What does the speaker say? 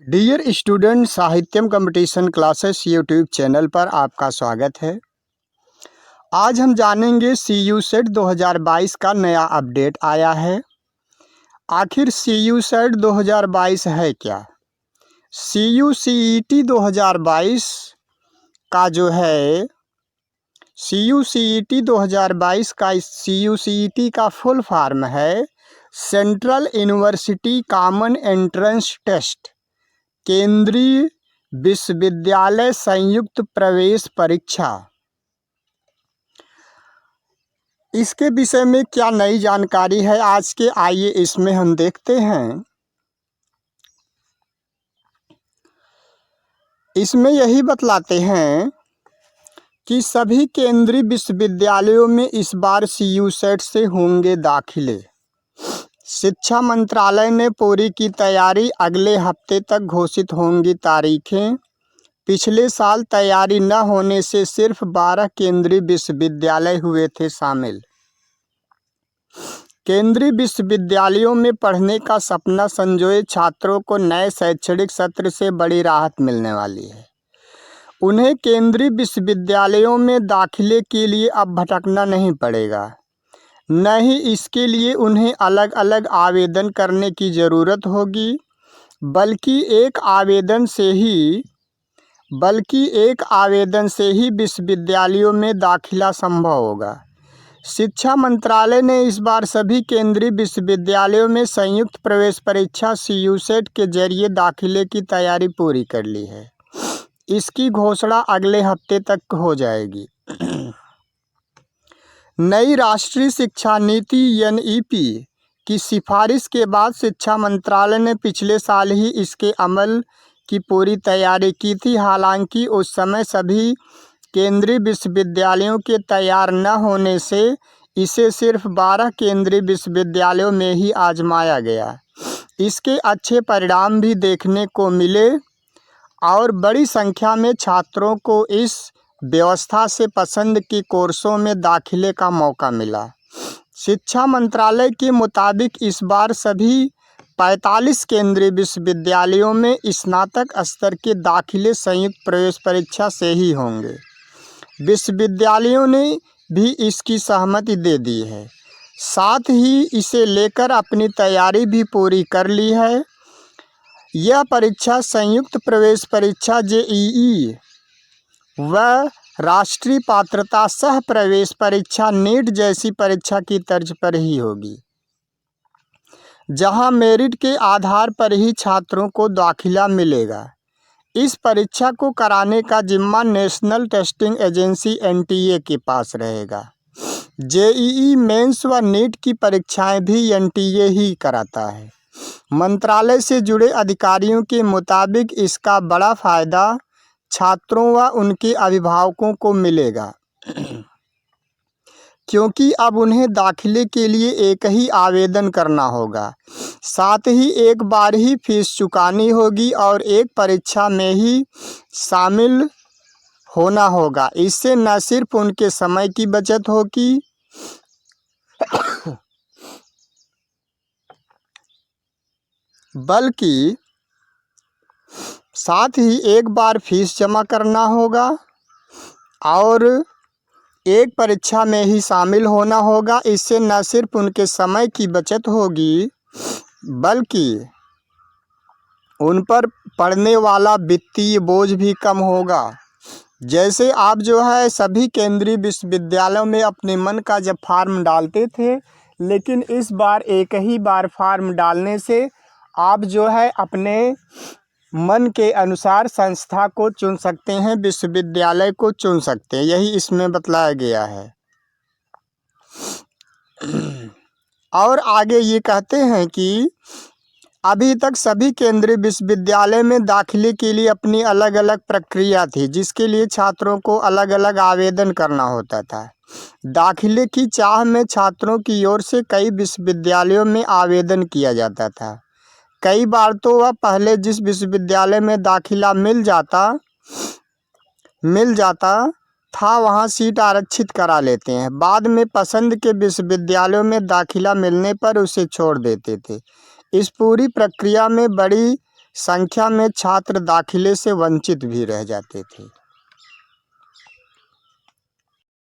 Dear student, Sahityam competition classes YouTube channel पर आपका स्वागत है। आज हम जानेंगे CU सेट 2022 का नया अपडेट आया है। आखिर CU सेट 2022 है क्या? CU CET 2022 का जो है CU CET 2022 का CU CET का फुल फॉर्म है central university common entrance test, केंद्रीय विश्वविद्यालय संयुक्त प्रवेश परीक्षा। इसके विषय में क्या नई जानकारी है आज के, आइए इसमें हम देखते हैं। इसमें यही बतलाते हैं कि सभी केंद्रीय विश्वविद्यालयों में इस बार CU सेट से होंगे दाखिले। शिक्षा मंत्रालय ने पूरी की तैयारी, अगले हफ्ते तक घोषित होंगी तारीखें। पिछले साल तैयारी न होने से सिर्फ 12 केंद्रीय विश्वविद्यालय हुए थे शामिल। केंद्रीय विश्वविद्यालयों में पढ़ने का सपना संजोए छात्रों को नए शैक्षणिक सत्र से बड़ी राहत मिलने वाली है। उन्हें केंद्रीय विश्वविद्यालयों में दाखिले के लिए अब भटकना नहीं पड़ेगा, न ही इसके लिए उन्हें अलग अलग आवेदन करने की ज़रूरत होगी, बल्कि एक आवेदन से ही विश्वविद्यालयों में दाखिला संभव होगा। शिक्षा मंत्रालय ने इस बार सभी केंद्रीय विश्वविद्यालयों में संयुक्त प्रवेश परीक्षा CU सेट के जरिए दाखिले की तैयारी पूरी कर ली है। इसकी घोषणा अगले हफ्ते तक हो जाएगी। नई राष्ट्रीय शिक्षा नीति NEP की सिफारिश के बाद शिक्षा मंत्रालय ने पिछले साल ही इसके अमल की पूरी तैयारी की थी। हालांकि उस समय सभी केंद्रीय विश्वविद्यालयों के तैयार न होने से इसे सिर्फ 12 केंद्रीय विश्वविद्यालयों में ही आजमाया गया। इसके अच्छे परिणाम भी देखने को मिले और बड़ी संख्या में छात्रों को इस व्यवस्था से पसंद के कोर्सों में दाखिले का मौका मिला। शिक्षा मंत्रालय के मुताबिक इस बार सभी 45 केंद्रीय विश्वविद्यालयों में स्नातक स्तर के दाखिले संयुक्त प्रवेश परीक्षा से ही होंगे। विश्वविद्यालयों ने भी इसकी सहमति दे दी है, साथ ही इसे लेकर अपनी तैयारी भी पूरी कर ली है। यह परीक्षा संयुक्त प्रवेश परीक्षा JEE व राष्ट्रीय पात्रता सह प्रवेश परीक्षा NET जैसी परीक्षा की तर्ज पर ही होगी, जहां मेरिट के आधार पर ही छात्रों को दाखिला मिलेगा। इस परीक्षा को कराने का जिम्मा नेशनल टेस्टिंग एजेंसी NTA के पास रहेगा। JEE मेंस व NET की परीक्षाएं भी NTA ही कराता है। मंत्रालय से जुड़े अधिकारियों के मुताबिक इसका बड़ा फायदा छात्रों व उनके अभिभावकों को मिलेगा, क्योंकि अब उन्हें दाखिले के लिए एक ही आवेदन करना होगा, साथ ही एक बार ही फीस चुकानी होगी और एक परीक्षा में ही शामिल होना होगा। इससे न सिर्फ उनके समय की बचत होगी बल्कि साथ ही एक बार फीस जमा करना होगा और एक परीक्षा में ही शामिल होना होगा। इससे न सिर्फ उनके समय की बचत होगी, बल्कि उन पर पड़ने वाला वित्तीय बोझ भी कम होगा। जैसे आप जो है सभी केंद्रीय विश्वविद्यालयों में अपने मन का जब फॉर्म डालते थे, लेकिन इस बार एक ही बार फॉर्म डालने से आप जो है अपने मन के अनुसार संस्था को चुन सकते हैं, विश्वविद्यालय को चुन सकते हैं। यही इसमें बतलाया गया है। और आगे ये कहते हैं कि अभी तक सभी केंद्रीय विश्वविद्यालय में दाखिले के लिए अपनी अलग अलग प्रक्रिया थी, जिसके लिए छात्रों को अलग अलग आवेदन करना होता था। दाखिले की चाह में छात्रों की ओर से कई विश्वविद्यालयों में आवेदन किया जाता था। कई बार तो वह पहले जिस विश्वविद्यालय में दाखिला मिल जाता था वहां सीट आरक्षित करा लेते हैं। बाद में पसंद के विश्वविद्यालयों में दाखिला मिलने पर उसे छोड़ देते थे। इस पूरी प्रक्रिया में बड़ी संख्या में छात्र दाखिले से वंचित भी रह जाते थे।